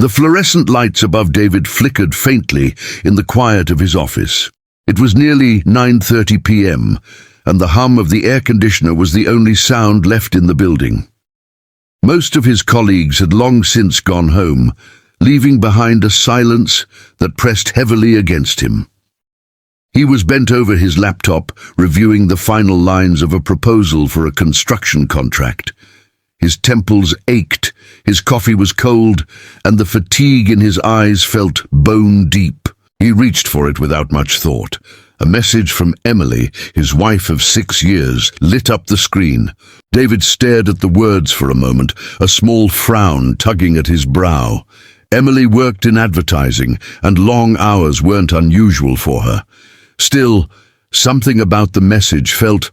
The fluorescent lights above David flickered faintly in the quiet of his office. It was nearly 9:30 p.m., and the hum of the air conditioner was the only sound left in the building. Most of his colleagues had long since gone home, leaving behind a silence that pressed heavily against him. He was bent over his laptop, reviewing the final lines of a proposal for a construction contract. His temples ached, his coffee was cold, and the fatigue in his eyes felt bone deep. He reached for it without much thought. A message from Emily, his wife of 6 years, lit up the screen. David stared at the words for a moment, a small frown tugging at his brow. Emily worked in advertising, and long hours weren't unusual for her. Still, something about the message felt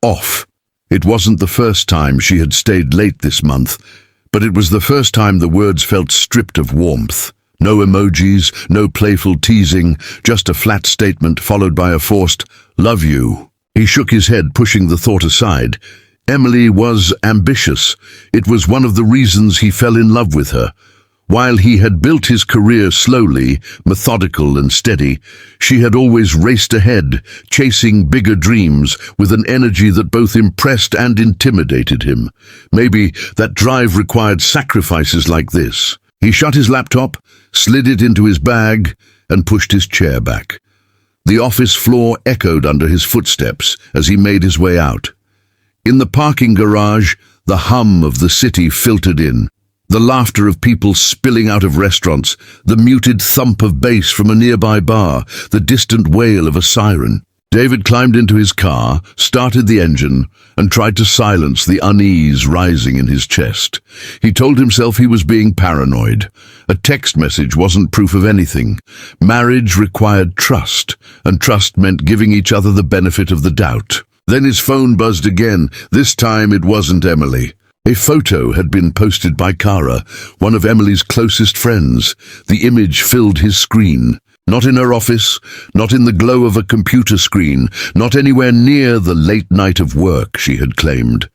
off. It wasn't the first time she had stayed late this month, but it was the first time the words felt stripped of warmth. No emojis, no playful teasing, just a flat statement followed by a forced, "Love you." He shook his head, pushing the thought aside. Emily was ambitious. It was one of the reasons he fell in love with her. While he had built his career slowly, methodical and steady, she had always raced ahead, chasing bigger dreams with an energy that both impressed and intimidated him. Maybe that drive required sacrifices like this. He shut his laptop, slid it into his bag, and pushed his chair back. The office floor echoed under his footsteps as he made his way out. In the parking garage, the hum of the city filtered in. The laughter of people spilling out of restaurants, the muted thump of bass from a nearby bar, the distant wail of a siren. David climbed into his car, started the engine, and tried to silence the unease rising in his chest. He told himself he was being paranoid. A text message wasn't proof of anything. Marriage required trust, and trust meant giving each other the benefit of the doubt. Then his phone buzzed again. This time it wasn't Emily. A photo had been posted by Kara, one of Emily's closest friends. The image filled his screen. Not in her office, not in the glow of a computer screen, not anywhere near the late night of work she had claimed.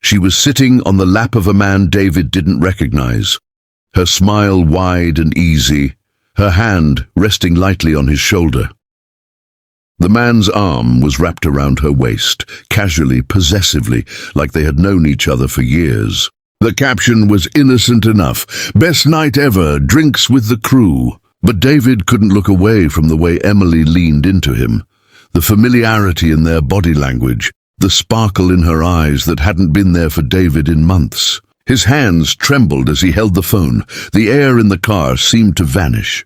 She was sitting on the lap of a man David didn't recognize, her smile wide and easy, her hand resting lightly on his shoulder. The man's arm was wrapped around her waist, casually, possessively, like they had known each other for years. The caption was innocent enough. "Best night ever, drinks with the crew." But David couldn't look away from the way Emily leaned into him. The familiarity in their body language, the sparkle in her eyes that hadn't been there for David in months. His hands trembled as he held the phone. The air in the car seemed to vanish.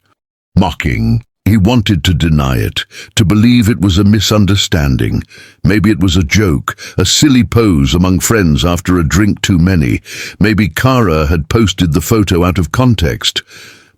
Mocking. He wanted to deny it, to believe it was a misunderstanding. Maybe it was a joke, a silly pose among friends after a drink too many. Maybe Kara had posted the photo out of context.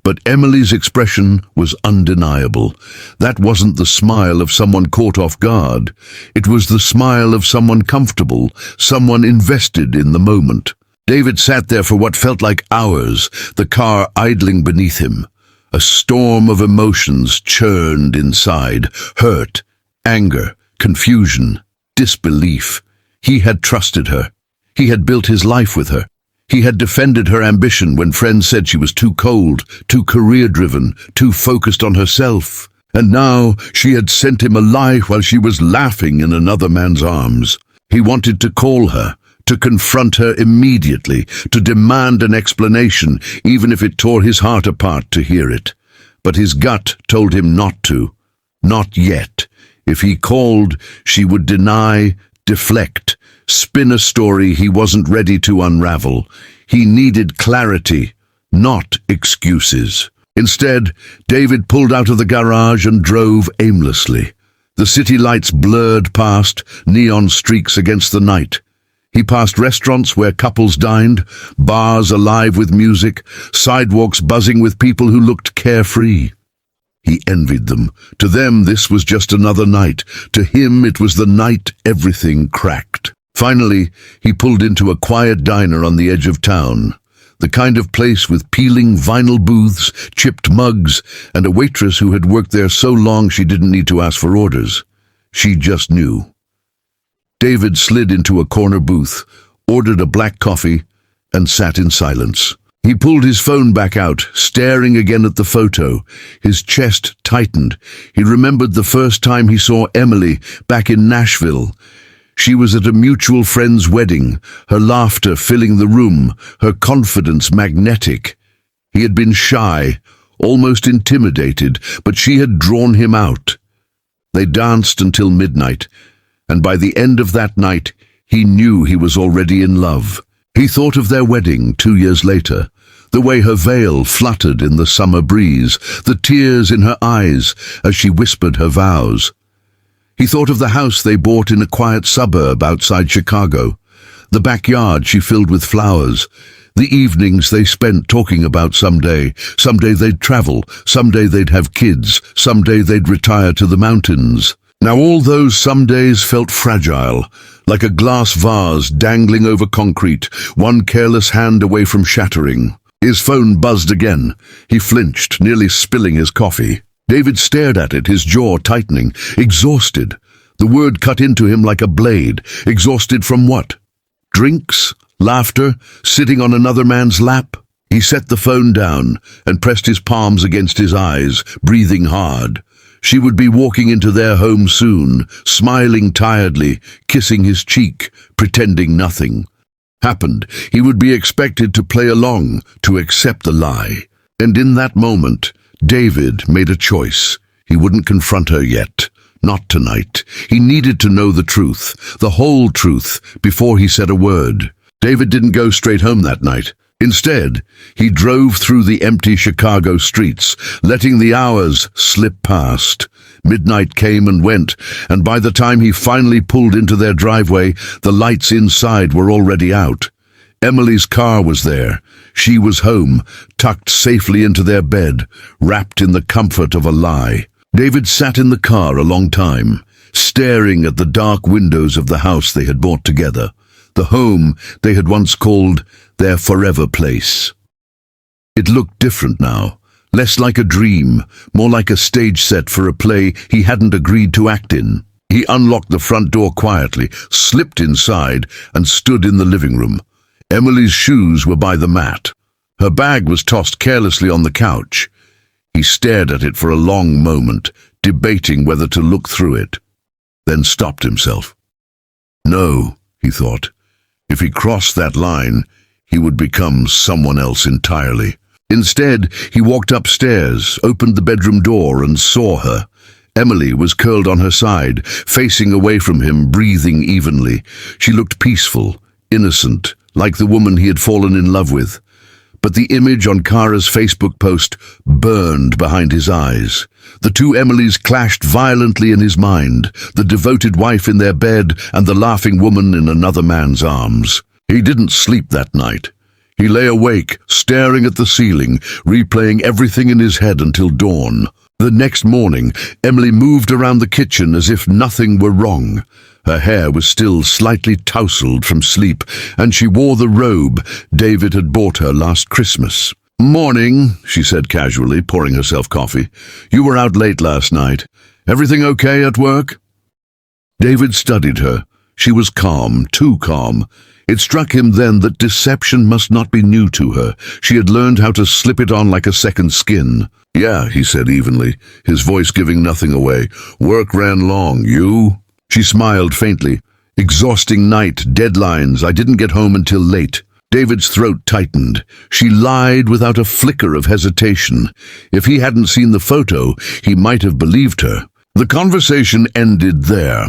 But Emily's expression was undeniable. That wasn't the smile of someone caught off guard. It was the smile of someone comfortable, someone invested in the moment. David sat there for what felt like hours, the car idling beneath him. A storm of emotions churned inside, hurt, anger, confusion, disbelief. He had trusted her. He had built his life with her. He had defended her ambition when friends said she was too cold, too career-driven, too focused on herself. And now she had sent him a lie while she was laughing in another man's arms. He wanted to call her, to confront her immediately, to demand an explanation, even if it tore his heart apart to hear it. But his gut told him not to. Not yet. If he called, she would deny, deflect, spin a story he wasn't ready to unravel. He needed clarity, not excuses. Instead, David pulled out of the garage and drove aimlessly. The city lights blurred past, neon streaks against the night. He passed restaurants where couples dined, bars alive with music, sidewalks buzzing with people who looked carefree. He envied them. To them, this was just another night. To him, it was the night everything cracked. Finally, he pulled into a quiet diner on the edge of town, the kind of place with peeling vinyl booths, chipped mugs, and a waitress who had worked there so long she didn't need to ask for orders. She just knew. David slid into a corner booth, ordered a black coffee, and sat in silence. He pulled his phone back out, staring again at the photo. His chest tightened. He remembered the first time he saw Emily back in Nashville. She was at a mutual friend's wedding, her laughter filling the room, her confidence magnetic. He had been shy, almost intimidated, but she had drawn him out. They danced until midnight, and by the end of that night, he knew he was already in love. He thought of their wedding 2 years later, the way her veil fluttered in the summer breeze, the tears in her eyes as she whispered her vows. He thought of the house they bought in a quiet suburb outside Chicago, the backyard she filled with flowers, the evenings they spent talking about someday they'd travel, someday they'd have kids, someday they'd retire to the mountains. Now all those some days felt fragile, like a glass vase dangling over concrete, one careless hand away from shattering. His phone buzzed again. He flinched, nearly spilling his coffee. David stared at it, his jaw tightening, exhausted. The word cut into him like a blade. Exhausted from what? Drinks? Laughter? Sitting on another man's lap? He set the phone down and pressed his palms against his eyes, breathing hard. She would be walking into their home soon, smiling tiredly, kissing his cheek, pretending nothing happened. He would be expected to play along, to accept the lie. And in that moment, David made a choice. He wouldn't confront her yet. Not tonight. He needed to know the truth, the whole truth, before he said a word. David didn't go straight home that night. Instead, he drove through the empty Chicago streets, letting the hours slip past. Midnight came and went, and by the time he finally pulled into their driveway, the lights inside were already out. Emily's car was there. She was home, tucked safely into their bed, wrapped in the comfort of a lie. David sat in the car a long time, staring at the dark windows of the house they had bought together, the home they had once called their forever place. It looked different now, less like a dream, more like a stage set for a play he hadn't agreed to act in. He unlocked the front door quietly, slipped inside, and stood in the living room. Emily's shoes were by the mat. Her bag was tossed carelessly on the couch. He stared at it for a long moment, debating whether to look through it, then stopped himself. No, he thought. If he crossed that line, he would become someone else entirely. Instead, he walked upstairs, opened the bedroom door, and saw her. Emily was curled on her side, facing away from him, breathing evenly. She looked peaceful, innocent, like the woman he had fallen in love with. But the image on Kara's Facebook post burned behind his eyes. The two Emilys clashed violently in his mind, the devoted wife in their bed and the laughing woman in another man's arms. He didn't sleep that night. He lay awake, staring at the ceiling, replaying everything in his head until dawn. The next morning, Emily moved around the kitchen as if nothing were wrong. Her hair was still slightly tousled from sleep, and she wore the robe David had bought her last Christmas. "Morning," she said casually, pouring herself coffee. "You were out late last night. Everything okay at work?" David studied her. She was calm, too calm. It struck him then that deception must not be new to her. She had learned how to slip it on like a second skin. "Yeah," he said evenly, his voice giving nothing away. "Work ran long. You?" She smiled faintly. "Exhausting night, deadlines. I didn't get home until late." David's throat tightened. She lied without a flicker of hesitation. If he hadn't seen the photo, he might have believed her. The conversation ended there.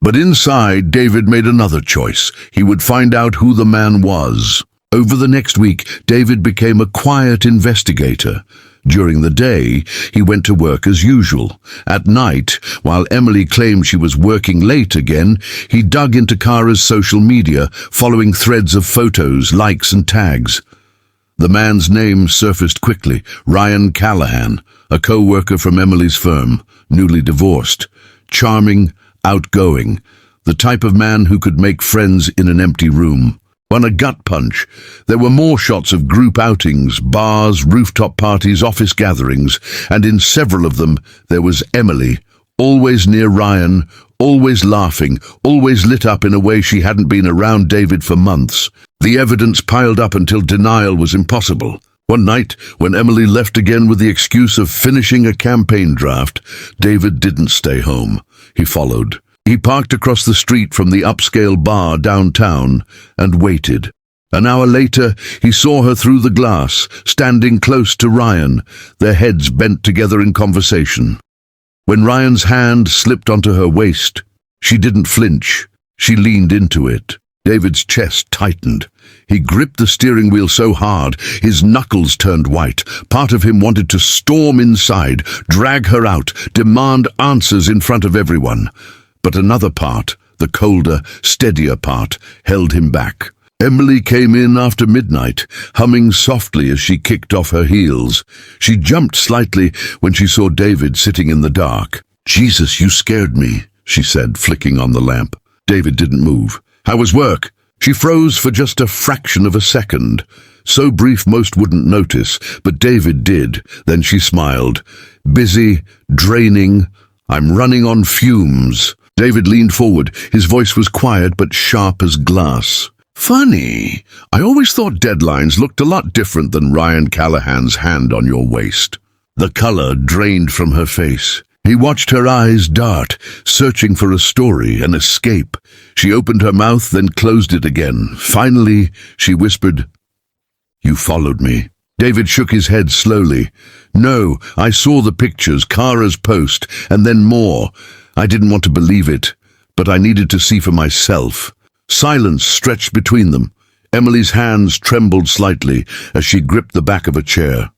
But inside, David made another choice. He would find out who the man was. Over the next week, David became a quiet investigator. During the day, he went to work as usual. At night, while Emily claimed she was working late again, he dug into Kara's social media, following threads of photos, likes and tags. The man's name surfaced quickly: Ryan Callahan, a co-worker from Emily's firm, newly divorced. Charming, outgoing, the type of man who could make friends in an empty room. On a gut punch, there were more shots of group outings, bars, rooftop parties, office gatherings, and in several of them there was Emily, always near Ryan, always laughing, always lit up in a way she hadn't been around David for months. The evidence piled up until denial was impossible. One night, when Emily left again with the excuse of finishing a campaign draft, David didn't stay home. He followed. He parked across the street from the upscale bar downtown and waited. An hour later, he saw her through the glass, standing close to Ryan, their heads bent together in conversation. When Ryan's hand slipped onto her waist, she didn't flinch. She leaned into it. David's chest tightened. He gripped the steering wheel so hard, his knuckles turned white. Part of him wanted to storm inside, drag her out, demand answers in front of everyone. But another part, the colder, steadier part, held him back. Emily came in after midnight, humming softly as she kicked off her heels. She jumped slightly when she saw David sitting in the dark. "Jesus, you scared me," she said, flicking on the lamp. David didn't move. "How was work?" She froze for just a fraction of a second. So brief most wouldn't notice, but David did. Then she smiled. "Busy, draining. I'm running on fumes." David leaned forward. His voice was quiet but sharp as glass. "Funny. I always thought deadlines looked a lot different than Ryan Callahan's hand on your waist." The color drained from her face. He watched her eyes dart, searching for a story, an escape. She opened her mouth, then closed it again. Finally, she whispered, "You followed me." David shook his head slowly. "No, I saw the pictures, Kara's post, and then more. I didn't want to believe it, but I needed to see for myself." Silence stretched between them. Emily's hands trembled slightly as she gripped the back of a chair.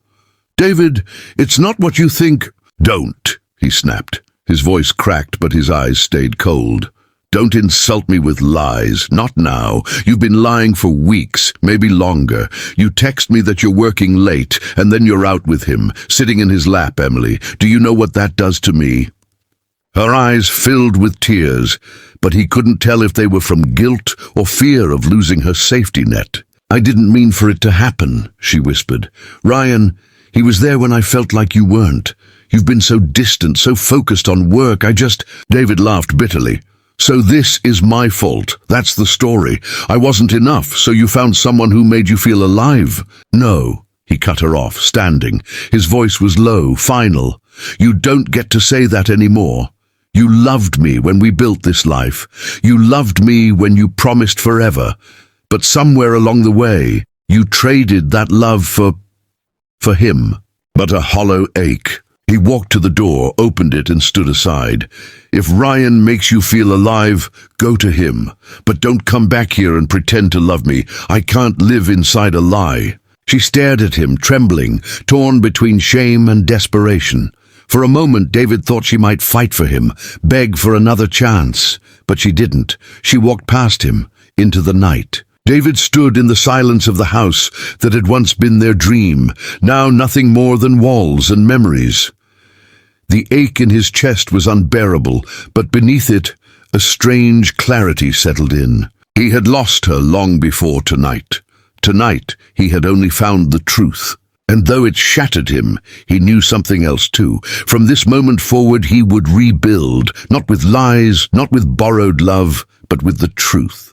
"David, it's not what you think." "Don't," he snapped. His voice cracked, but his eyes stayed cold. "Don't insult me with lies. Not now. You've been lying for weeks, maybe longer. You text me that you're working late, and then you're out with him, sitting in his lap, Emily. Do you know what that does to me?" Her eyes filled with tears, but he couldn't tell if they were from guilt or fear of losing her safety net. "I didn't mean for it to happen," she whispered. "Ryan, he was there when I felt like you weren't. You've been so distant, so focused on work, David laughed bitterly. "So this is my fault. That's the story. I wasn't enough, so you found someone who made you feel alive." "No," he cut her off, standing. His voice was low, final. "You don't get to say that anymore. You loved me when we built this life. You loved me when you promised forever. But somewhere along the way, you traded that love for him." But a hollow ache. He walked to the door, opened it, and stood aside. "If Ryan makes you feel alive, go to him. But don't come back here and pretend to love me. I can't live inside a lie." She stared at him, trembling, torn between shame and desperation. For a moment, David thought she might fight for him, beg for another chance. But she didn't. She walked past him, into the night. David stood in the silence of the house that had once been their dream, now nothing more than walls and memories. The ache in his chest was unbearable, but beneath it, a strange clarity settled in. He had lost her long before tonight. Tonight, he had only found the truth. And though it shattered him, he knew something else too. From this moment forward, he would rebuild, not with lies, not with borrowed love, but with the truth.